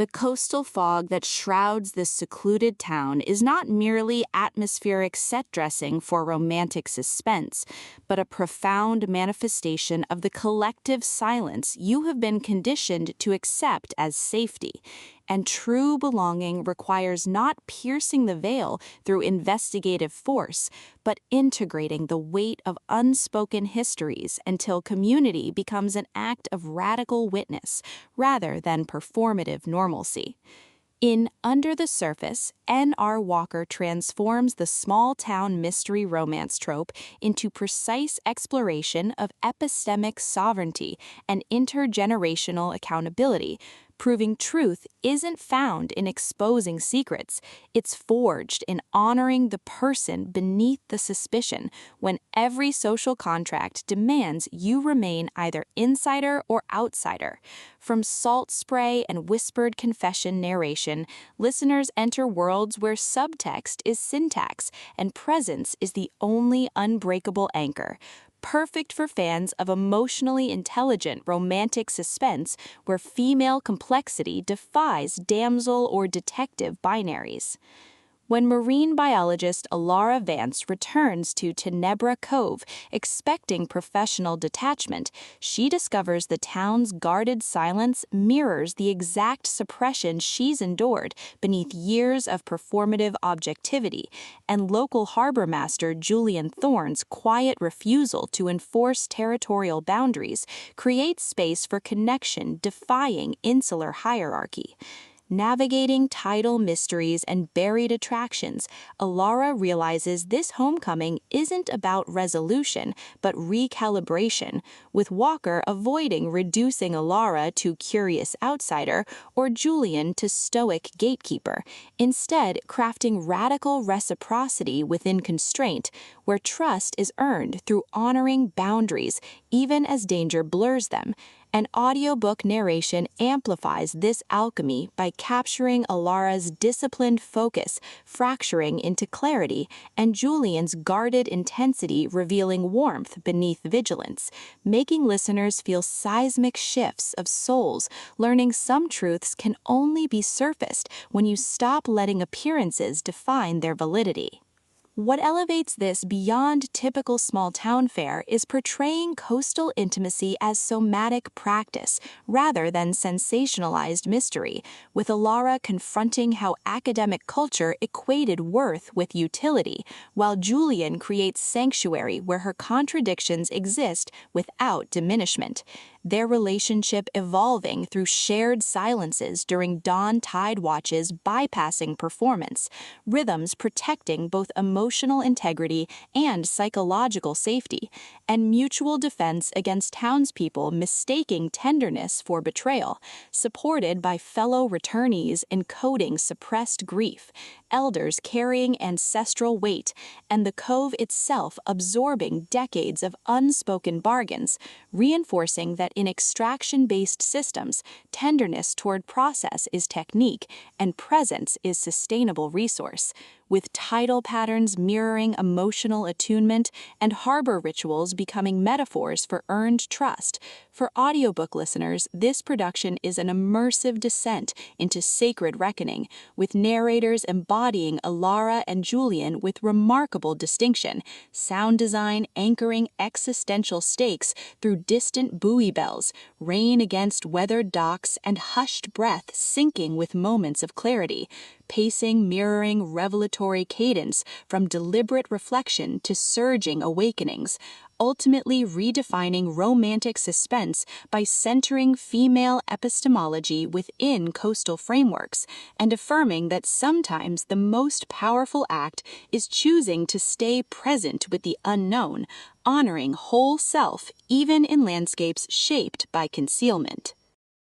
The coastal fog that shrouds this secluded town is not merely atmospheric set dressing for romantic suspense, but a profound manifestation of the collective silence you have been conditioned to accept as safety. And true belonging requires not piercing the veil through investigative force, but integrating the weight of unspoken histories until community becomes an act of radical witness rather than performative normalcy. In Under the Surface, N.R. Walker transforms the small-town mystery romance trope into precise exploration of epistemic sovereignty and intergenerational accountability, proving truth isn't found in exposing secrets, it's forged in honoring the person beneath the suspicion when every social contract demands you remain either insider or outsider. From salt spray and whispered confession narration, listeners enter worlds where subtext is syntax and presence is the only unbreakable anchor. Perfect for fans of emotionally intelligent romantic suspense where female complexity defies damsel or detective binaries. When marine biologist Alara Vance returns to Tenebrae Cove expecting professional detachment, she discovers the town's guarded silence mirrors the exact suppression she's endured beneath years of performative objectivity, and local harbor master Julian Thorne's quiet refusal to enforce territorial boundaries creates space for connection defying insular hierarchy. Navigating tidal mysteries and buried attractions, Alara realizes this homecoming isn't about resolution, but recalibration, with Walker avoiding reducing Alara to curious outsider or Julian to stoic gatekeeper, instead crafting radical reciprocity within constraint, where trust is earned through honoring boundaries, even as danger blurs them. An audiobook narration amplifies this alchemy by capturing Alara's disciplined focus, fracturing into clarity, and Julian's guarded intensity revealing warmth beneath vigilance, making listeners feel seismic shifts of souls, learning some truths can only be surfaced when you stop letting appearances define their validity. What elevates this beyond typical small-town fare is portraying coastal intimacy as somatic practice rather than sensationalized mystery, with Alara confronting how academic culture equated worth with utility, while Julian creates sanctuary where her contradictions exist without diminishment. Their relationship evolving through shared silences during dawn tide watches bypassing performance, rhythms protecting both emotional integrity and psychological safety, and mutual defense against townspeople mistaking tenderness for betrayal, supported by fellow returnees encoding suppressed grief, elders carrying ancestral weight, and the Cove itself absorbing decades of unspoken bargains, reinforcing that in extraction-based systems, tenderness toward process is technique, and presence is sustainable resource, with tidal patterns mirroring emotional attunement and harbor rituals becoming metaphors for earned trust. For audiobook listeners, this production is an immersive descent into sacred reckoning, with narrators embodying Alara and Julian with remarkable distinction, sound design anchoring existential stakes through distant buoy bells, rain against weathered docks, and hushed breath syncing with moments of clarity, pacing mirroring revelatory cadence from deliberate reflection to surging awakenings, ultimately redefining romantic suspense by centering female epistemology within coastal frameworks and affirming that sometimes the most powerful act is choosing to stay present with the unknown, honoring whole self even in landscapes shaped by concealment.